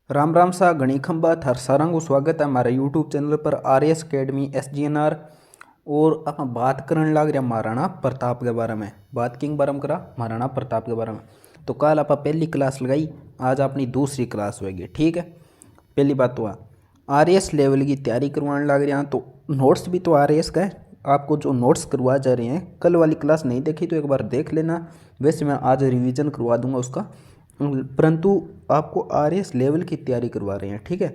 राम राम सा घणी खंबा थार सारा को स्वागत है हमारे यूट्यूब चैनल पर आर एस अकेडमी SGNR। और आप बात करने लग रहा महाराणा प्रताप के बारे में। बात किंग बारे में करा महाराणा प्रताप के बारे में। तो कल आप पहली क्लास लगाई, आज अपनी दूसरी क्लास होगी। ठीक है, पहली बात तो RAS लेवल की तैयारी करवाने लग रहे हैं, तो नोट्स भी तो RAS का है। आपको जो नोट्स करवा जा रहे हैं, कल वाली क्लास नहीं देखी तो एक बार देख लेना। वैसे मैं आज रिवीजन करवा दूंगा उसका, परंतु आपको RAS लेवल की तैयारी करवा रहे हैं। ठीक है,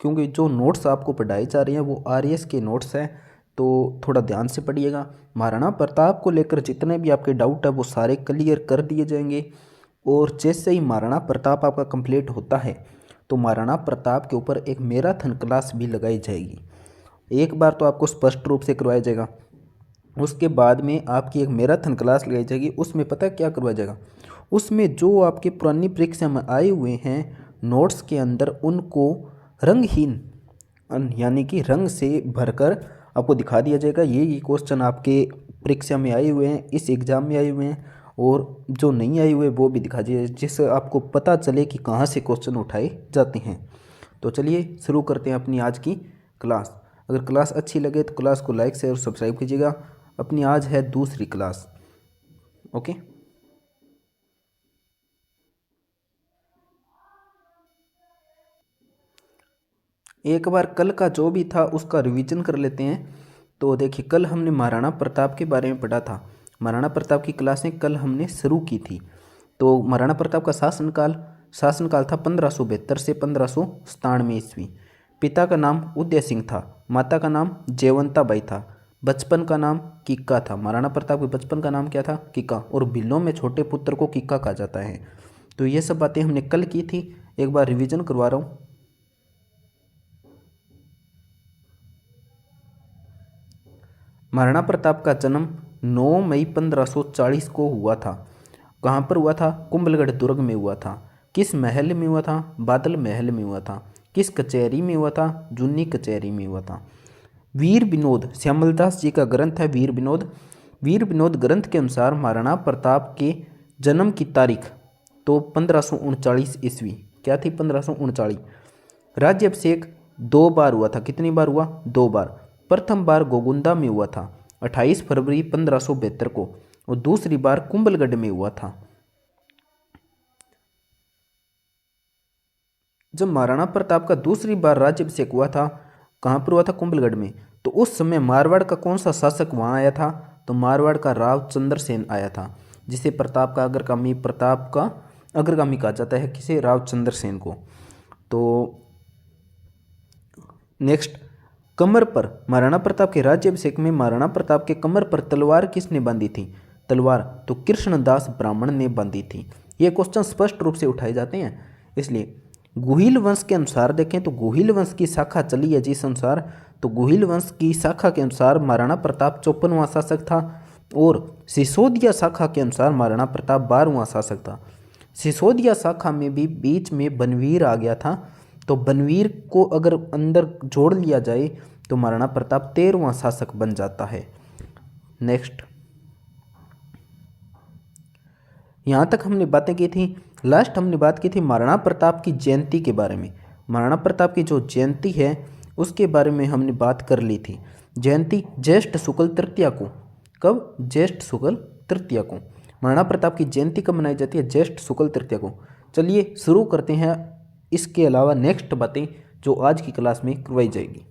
क्योंकि जो नोट्स आपको पढ़ाए जा रहे हैं वो RAS के नोट्स हैं, तो थोड़ा ध्यान से पढ़िएगा। महाराणा प्रताप को लेकर जितने भी आपके डाउट है वो सारे क्लियर कर दिए जाएंगे। और जैसे ही महाराणा प्रताप आपका कंप्लीट होता है तो महाराणा प्रताप के ऊपर एक मैराथन क्लास भी लगाई जाएगी। एक बार तो आपको स्पष्ट रूप से करवाया जाएगा, उसके बाद में आपकी एक मैराथन क्लास लगाई जाएगी। उसमें पता है क्या करवाया जाएगा, उसमें जो आपके पुरानी परीक्षा में आए हुए हैं नोट्स के अंदर उनको रंगहीन यानी कि रंग से भरकर आपको दिखा दिया जाएगा। ये क्वेश्चन आपके परीक्षा में आए हुए हैं, इस एग्ज़ाम में आए हुए हैं, और जो नहीं आए हुए वो भी दिखा दिया जाए, जिससे आपको पता चले कि कहाँ से क्वेश्चन उठाए जाते हैं। तो चलिए शुरू करते हैं अपनी आज की क्लास। अगर क्लास अच्छी लगे तो क्लास को लाइक शेयर और सब्सक्राइब कीजिएगा। अपनी आज है दूसरी क्लास। ओके, एक बार कल का जो भी था उसका रिवीजन कर लेते हैं। तो देखिए, कल हमने महाराणा प्रताप के बारे में पढ़ा था। महाराणा प्रताप की क्लासें कल हमने शुरू की थी। तो महाराणा प्रताप का शासनकाल था 1572 से 1597 ईस्वी। पिता का नाम उदय सिंह था, माता का नाम जयवंता बाई था, बचपन का नाम किक्का था। महाराणा प्रताप के बचपन का नाम क्या था? किक्का। और बिल्लों में छोटे पुत्र को किक्का कहा जाता है। तो ये सब बातें हमने कल की थी, एक बार रिवीजन करवा रहा हूँ। महाराणा प्रताप का जन्म 9 मई 1540 को हुआ था। कहाँ पर हुआ था? कुंभलगढ़ दुर्ग में हुआ था। किस महल में हुआ था? बादल महल में हुआ था। किस कचहरी में हुआ था? जूनी कचहरी में हुआ था। वीर विनोद, श्यामलदास जी का ग्रंथ है वीर विनोद। वीर विनोद ग्रंथ के अनुसार महाराणा प्रताप के जन्म की तारीख तो 1539 ईस्वी। क्या थी? 1539। राज्याभिषेक 2 बार हुआ था। कितनी बार हुआ? 2 बार। प्रथम बार गोगुंदा में हुआ था 28 फरवरी 1572 को, और दूसरी बार कुंभलगढ़ में हुआ था। जब महाराणा प्रताप का दूसरी बार राज्याभिषेक हुआ था, कहाँ पर हुआ था? कुंभलगढ़ में। तो उस समय मारवाड़ का कौन सा शासक वहाँ आया था? तो मारवाड़ का राव चंद्रसेन आया था, जिसे प्रताप का अग्रगामी कहा जाता है। किसे? राव चंद्रसेन को। तो नेक्स्ट, कमर पर महाराणा प्रताप के राज्याभिषेक में महाराणा प्रताप के कमर पर तलवार किसने बांधी थी? तलवार तो कृष्णदास ब्राह्मण ने बांधी थी। ये क्वेश्चन स्पष्ट रूप से उठाए जाते हैं, इसलिए गुहिल वंश के अनुसार देखें तो गुहिल वंश की शाखा चली है जिस अनुसार, तो गुहिल वंश की शाखा के अनुसार महाराणा प्रताप 54वां शासक था, और सिसोदिया शाखा के अनुसार महाराणा प्रताप 12वां शासक था। सिसोदिया शाखा में भी बीच में बनवीर आ गया था, तो बनवीर को अगर अंदर जोड़ लिया जाए तो महाराणा प्रताप 13वां शासक बन जाता है। नेक्स्ट, यहाँ तक हमने बातें की थी। लास्ट हमने बात की थी महाराणा प्रताप की जयंती के बारे में। महाराणा प्रताप की जो जयंती है उसके बारे में हमने बात कर ली थी। जयंती ज्येष्ठ शुक्ल तृतीया को। कब? ज्येष्ठ शुक्ल तृतीया को। महाराणा प्रताप की जयंती कब मनाई जाती है? ज्येष्ठ शुक्ल तृतीया को। चलिए शुरू करते हैं। इसके अलावा नेक्स्ट बातें जो आज की क्लास में करवाई जाएगी।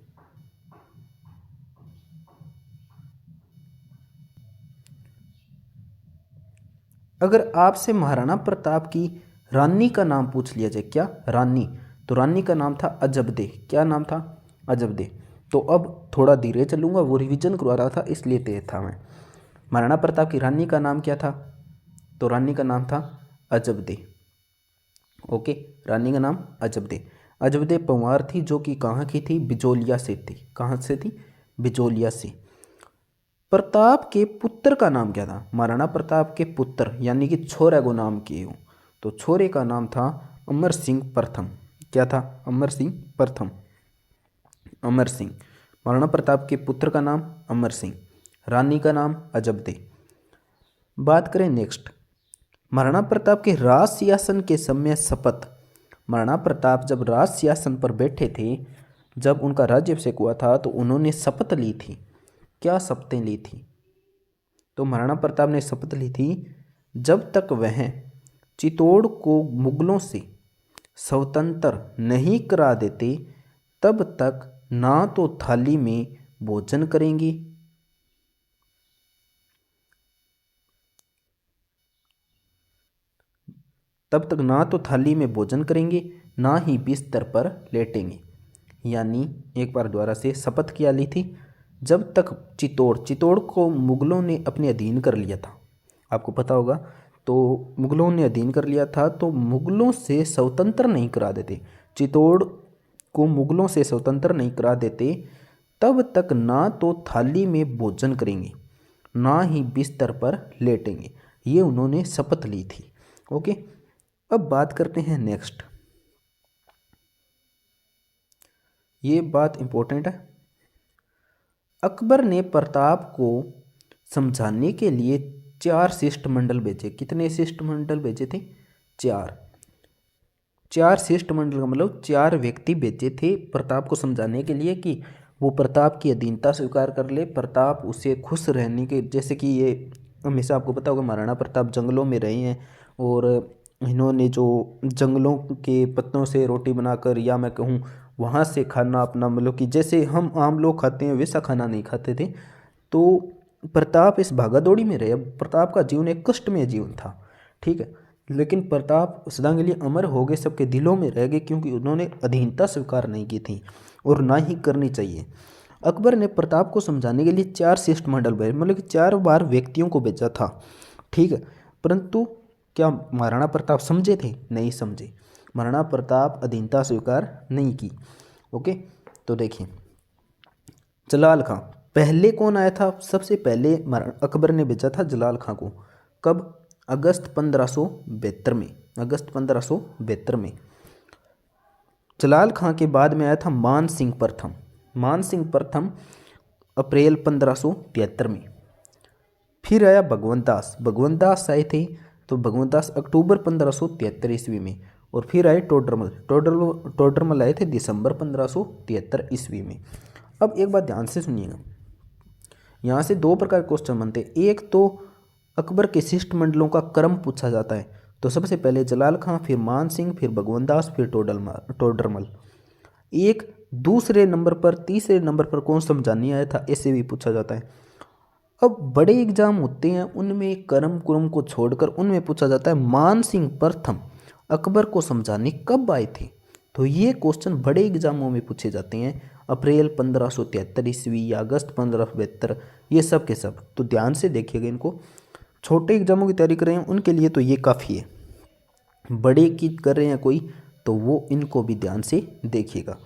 अगर आपसे महाराणा प्रताप की रानी का नाम पूछ लिया जाए, क्या? रानी। तो रानी का नाम था अजबदे। क्या नाम था? अजबदे। तो अब थोड़ा धीरे चलूंगा, वो रिवीजन करवा रहा था इसलिए तेज था मैं। महाराणा प्रताप की रानी का नाम क्या था? तो रानी का नाम था अजबदे। ओके, रानी का नाम अजबदे। अजबदे पंवार थी, जो कि कहाँ की थी? बिजोलिया से थी। कहाँ से थी? बिजोलिया से। प्रताप के पुत्र का नाम क्या था? महाराणा प्रताप के पुत्र यानी कि छोरे को नाम किए हो, तो छोरे का नाम था अमर सिंह प्रथम। क्या था? अमर सिंह प्रथम। अमर सिंह। महाराणा प्रताप के पुत्र का नाम अमर सिंह, रानी का नाम अजबदे। बात करें नेक्स्ट, महाराणा प्रताप के राज सिंहासन के समय शपथ। महाराणा प्रताप जब राज सिंहासन पर बैठे थे, जब उनका राज्याभिषेक हुआ था, तो उन्होंने शपथ ली थी। क्या शपथें ली थी? तो महाराणा प्रताप ने शपथ ली थी, जब तक वह चित्तौड़ को मुगलों से स्वतंत्र नहीं करा देते, तब तक ना तो थाली में भोजन करेंगे, तब तक ना तो थाली में भोजन करेंगे, ना ही बिस्तर पर लेटेंगे। यानी एक बार दोबारा से शपथ क्या ली थी? जब तक चित्तौड़ को मुगलों ने अपने अधीन कर लिया था, आपको पता होगा, तो मुगलों ने अधीन कर लिया था, तो मुगलों से स्वतंत्र नहीं करा देते, चित्तौड़ को मुगलों से स्वतंत्र नहीं करा देते, तब तक ना तो थाली में भोजन करेंगे, ना ही बिस्तर पर लेटेंगे। ये उन्होंने शपथ ली थी। ओके, अब बात करते हैं नेक्स्ट। ये बात इंपॉर्टेंट है। अकबर ने प्रताप को समझाने के लिए 4 शिष्टमंडल भेजे। कितने शिष्टमंडल भेजे थे? 4 शिष्टमंडल का मतलब 4 व्यक्ति भेजे थे प्रताप को समझाने के लिए कि वो प्रताप की अधीनता स्वीकार कर ले, प्रताप उसे खुश रहने के, जैसे कि ये हमेशा आपको पता होगा महाराणा प्रताप जंगलों में रहे हैं और इन्होंने जो जंगलों के पत्तों से रोटी बनाकर, या मैं कहूँ वहाँ से खाना अपना, मतलब कि जैसे हम आम लोग खाते हैं वैसा खाना नहीं खाते थे। तो प्रताप इस भागादौड़ी में रहे। प्रताप का जीवन एक कष्टमय जीवन था, ठीक है, लेकिन प्रताप सदा के लिए अमर हो गए, सबके दिलों में रह गए, क्योंकि उन्होंने अधीनता स्वीकार नहीं की थी और ना ही करनी चाहिए। अकबर ने प्रताप को समझाने के लिए 4 शिष्टमंडल भेजे, मतलब कि 4 बार व्यक्तियों को भेजा था, ठीक है। परंतु क्या महाराणा प्रताप समझे थे? नहीं समझे। महाराणा प्रताप अधीनता स्वीकार नहीं की। ओके, तो देखिए जलाल खां पहले कौन आया था? सबसे पहले अकबर ने भेजा था जलाल खां को। कब? अगस्त 1572 में। अगस्त 1572 में। जलाल खां के बाद में आया था मान सिंह प्रथम। मान सिंह प्रथम अप्रैल 1573 में। फिर आया भगवंत दास। भगवंत दास आए थे, तो भगवंत दास अक्टूबर 1573 ईस्वी में। और फिर आए टोडरमल। टोडरमल आए थे दिसंबर 1573 ईस्वी में। अब एक बात ध्यान से सुनिएगा, यहाँ से 2 प्रकार के क्वेश्चन बनते हैं। एक तो अकबर के शिष्टमंडलों का क्रम पूछा जाता है, तो सबसे पहले जलाल खां, फिर मान सिंह, फिर भगवंत दास, फिर टोडरमल। एक दूसरे नंबर पर, तीसरे नंबर पर कौन समझाने आया था, ऐसे भी पूछा जाता है। अब बड़े एग्जाम होते हैं, उनमें क्रम को छोड़कर उनमें पूछा जाता है मान सिंह प्रथम अकबर को समझाने कब आए थे। तो ये क्वेश्चन बड़े एग्जामों में पूछे जाते हैं, अप्रैल 1573 ईस्वी या अगस्त 1572, ये सब के सब। तो ध्यान से देखिएगा इनको। छोटे एग्जामों की तैयारी कर रहे हैं उनके लिए तो ये काफ़ी है, बड़े की कर रहे हैं कोई तो वो इनको भी ध्यान से देखिएगा।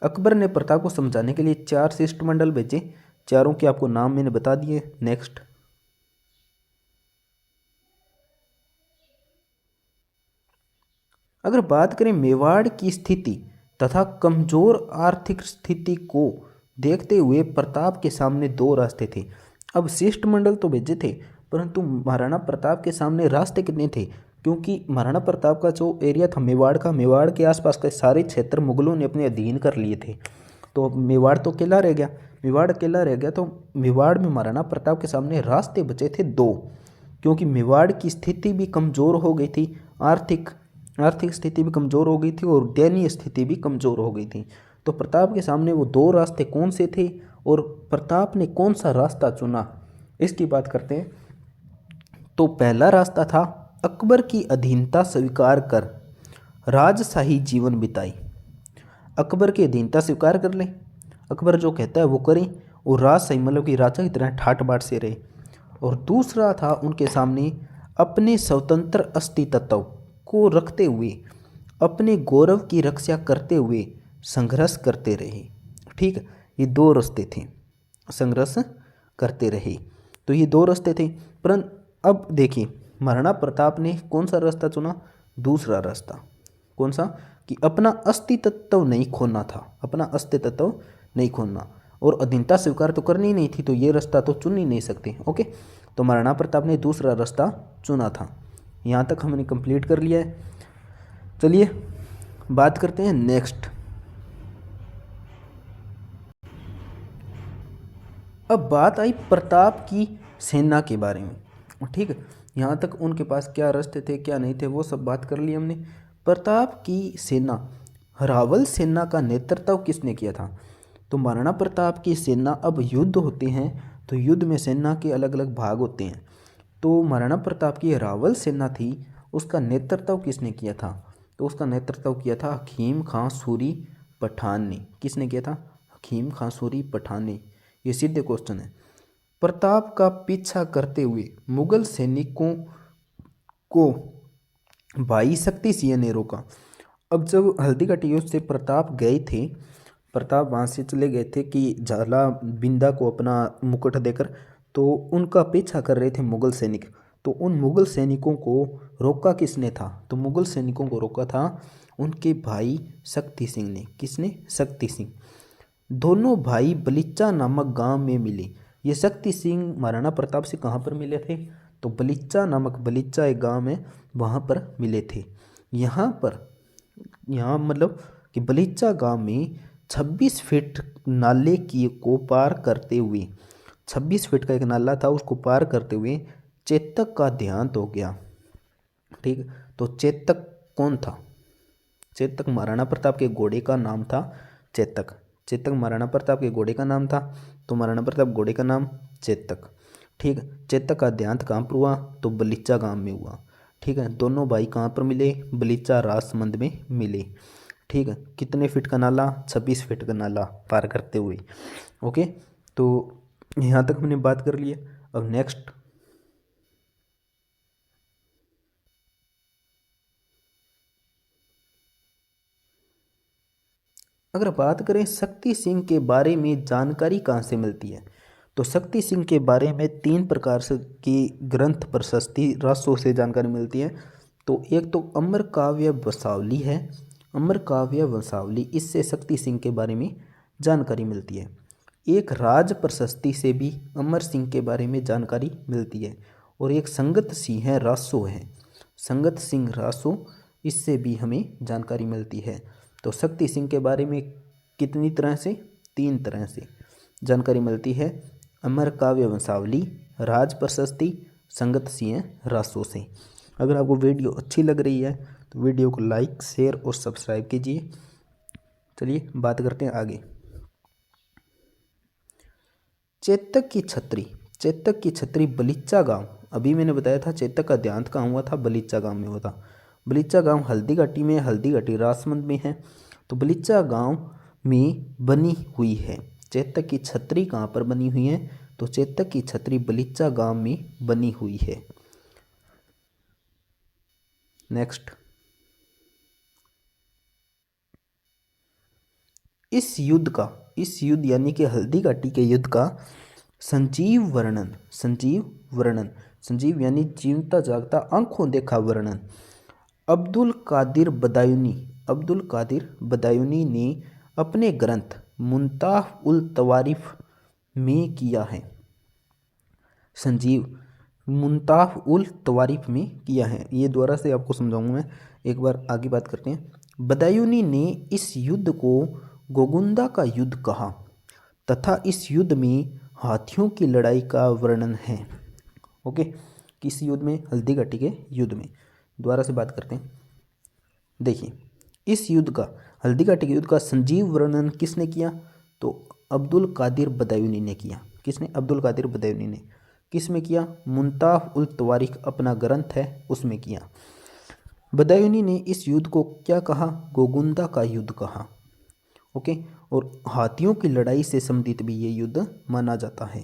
अकबर ने प्रताप को समझाने के लिए 4 शिष्टमंडल भेजे। चारों के आपको नाम मैंने बता दिए। नेक्स्ट, अगर बात करें मेवाड़ की स्थिति तथा कमजोर आर्थिक स्थिति को देखते हुए प्रताप के सामने 2 रास्ते थे। अब शिष्टमंडल तो भेजे थे, परंतु महाराणा प्रताप के सामने रास्ते कितने थे? क्योंकि महाराणा प्रताप का जो एरिया था मेवाड़ का, मेवाड़ के आसपास के सारे क्षेत्र मुगलों ने अपने अधीन कर लिए थे, तो मेवाड़ तो अकेला रह गया। मेवाड़ अकेला रह गया, तो मेवाड़ में महाराणा प्रताप के सामने रास्ते बचे थे 2, क्योंकि मेवाड़ की स्थिति भी कमज़ोर हो गई थी, आर्थिक स्थिति भी कमज़ोर हो गई थी और दयनीय स्थिति भी कमज़ोर हो गई थी। तो प्रताप के सामने वो 2 रास्ते कौन से थे और प्रताप ने कौन सा रास्ता चुना, इसकी बात करते हैं। तो पहला रास्ता था अकबर की अधीनता स्वीकार कर राजशाही जीवन बिताई। अकबर की अधीनता स्वीकार कर लें, अकबर जो कहता है वो करें, और राजशाही मतलब कि राजा की तरह ठाट बाट से रहे। और दूसरा था उनके सामने अपने स्वतंत्र अस्तित्व को रखते हुए अपने गौरव की रक्षा करते हुए संघर्ष करते रहे। ठीक है, ये 2 रास्ते थे, संघर्ष करते रहे। तो ये 2 रास्ते थे। परंतु अब देखिए महाराणा प्रताप ने कौन सा रास्ता चुना? दूसरा रास्ता। कौन सा? कि अपना अस्तित्व नहीं खोना था, अपना अस्तित्व नहीं खोना, और अधीनता स्वीकार तो करनी नहीं थी, तो ये रास्ता तो चुन ही नहीं सकते। ओके, तो महाराणा प्रताप ने दूसरा रास्ता चुना था। यहाँ तक हमने कंप्लीट कर लिया है। चलिए बात करते हैं नेक्स्ट। अब बात आई प्रताप की सेना के बारे में, ठीक है। यहाँ तक उनके पास क्या रस्ते थे क्या नहीं थे वो सब बात कर ली हमने। प्रताप की सेना, रावल सेना का नेतृत्व किसने किया था? तो महाराणा प्रताप की सेना, अब युद्ध होते हैं तो युद्ध में सेना के अलग अलग भाग होते हैं। तो महाराणा प्रताप की रावल सेना थी, उसका नेतृत्व किसने किया था? तो उसका नेतृत्व किया था हकीम खां सूरी पठान ने। किसने किया था? हकीम खां सूरी पठान ने। ये सीधे क्वेश्चन है। प्रताप का पीछा करते हुए मुगल सैनिकों को भाई शक्ति सिंह ने रोका। अब जब हल्दीघाटी युद्ध से प्रताप गए थे, प्रताप वहाँ से चले गए थे कि झाला बिंदा को अपना मुकुट देकर, तो उनका पीछा कर रहे थे मुगल सैनिक। तो उन मुगल सैनिकों को रोका किसने था? तो मुगल सैनिकों को रोका था उनके भाई शक्ति सिंह ने। किसने? शक्ति सिंह। दोनों भाई बलीचा नामक गांव में मिले। ये शक्ति सिंह महाराणा प्रताप से कहाँ पर मिले थे? तो बलीचा नामक, बलीचा एक गांव है, वहाँ पर मिले थे। यहाँ मतलब कि बलीचा गांव में 26 फीट नाले की को पार करते हुए, 26 फीट का एक नाला था, उसको पार करते हुए चेतक का देहांत हो गया। ठीक, तो चेतक कौन था? चेतक महाराणा प्रताप के घोड़े का नाम था चेतक। चेतक महाराणा प्रताप के घोड़े का नाम था, तो महाराणा प्रताप घोड़े का नाम चेतक। ठीक, चेतक का देहांत कहाँ पर हुआ? तो बलीचा गांव में हुआ। ठीक है, दोनों भाई कहाँ पर मिले? बलीचा राजसमंद में मिले। ठीक है, कितने फीट का नाला? 26 फीट का नाला पार करते हुए। ओके, तो यहाँ तक हमने बात कर ली है। अब नेक्स्ट, अगर बात करें शक्ति सिंह के बारे में जानकारी कहाँ से मिलती है, तो शक्ति सिंह के बारे में 3 प्रकार से की ग्रंथ प्रशस्ति रासों से जानकारी मिलती है। तो एक तो अमर काव्य वंशावली है, अमर काव्य वंशावली, इससे शक्ति सिंह के बारे में जानकारी मिलती है। एक राज प्रशस्ति से भी अमर सिंह के बारे में जानकारी मिलती है। और एक संगत सिंह रासो है, संगत सिंह रासो, इससे भी हमें जानकारी मिलती है। तो शक्ति सिंह के बारे में कितनी तरह से? 3 तरह से जानकारी मिलती है। अमर काव्य वंशावली, राज प्रशस्ति, संगत सिंह रासो से। अगर आपको वीडियो अच्छी लग रही है तो वीडियो को लाइक, शेयर और सब्सक्राइब कीजिए। चलिए बात करते हैं आगे। चेतक की छतरी, चेतक की छतरी बलीचा गांव, अभी मैंने बताया था चेतक का देहांत कहाँ हुआ था? बलीचा गांव में हुआ था। बलीचा गांव हल्दीघाटी में, हल्दीघाटी राजसमंद में है। तो बलीचा गांव में बनी हुई है। चेतक की छतरी कहाँ पर बनी हुई है? तो चेतक की छतरी बलीचा गांव में बनी हुई है। नेक्स्ट, इस युद्ध यानी कि हल्दीघाटी के युद्ध का संजीव वर्णन, संजीव वर्णन, संजीव यानी जीवता जागता आंखों देखा वर्णन, अब्दुल कादिर बदायूनी, अब्दुल कादिर बदायूनी ने अपने ग्रंथ मुंताह उल तवारिफ में किया है। संजीव मुंताह उल तवारिफ में किया है। ये दोबारा से आपको समझाऊंगा मैं, एक बार आगे बात करते हैं। बदायूनी ने इस युद्ध को गोगुंदा का युद्ध कहा तथा इस युद्ध में हाथियों की लड़ाई का वर्णन है। ओके, किस युद्ध में? हल्दीघाटी के युद्ध में। दोबारा से बात करते हैं। देखिए, इस युद्ध का, हल्दीघाटी के युद्ध का संजीव वर्णन किसने किया? तो अब्दुल कादिर बदायूनी ने किया। किसने? अब्दुल कादिर बदायूनी ने। किस में किया? मुंताह उल तवारिख अपना ग्रंथ है उसमें किया। बदायूनी ने इस युद्ध को क्या कहा? गोगुंदा का युद्ध कहा। ओके, और हाथियों की लड़ाई से संबंधित भी ये युद्ध माना जाता है।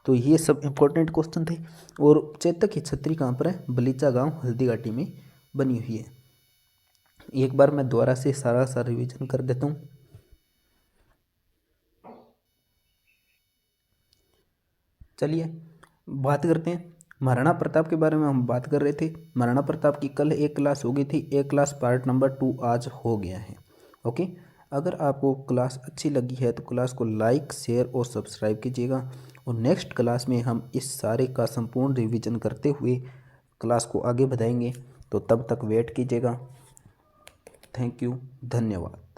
तो ये सब इंपॉर्टेंट क्वेश्चन थे। और चेतक की छतरी कहाँ पर है? बलीचा गांव हल्दीघाटी में बनी हुई है। एक बार मैं दोबारा से सारा रिवीजन कर देता हूँ। चलिए बात करते हैं महाराणा प्रताप के बारे में। हम बात कर रहे थे, महाराणा प्रताप की कल एक क्लास हो गई थी, एक क्लास पार्ट नंबर 2 आज हो गया है। ओके, अगर आपको क्लास अच्छी लगी है तो क्लास को लाइक, शेयर और सब्सक्राइब कीजिएगा। और नेक्स्ट क्लास में हम इस सारे का संपूर्ण रिवीजन करते हुए क्लास को आगे बढ़ाएंगे, तो तब तक वेट कीजिएगा। थैंक यू, धन्यवाद।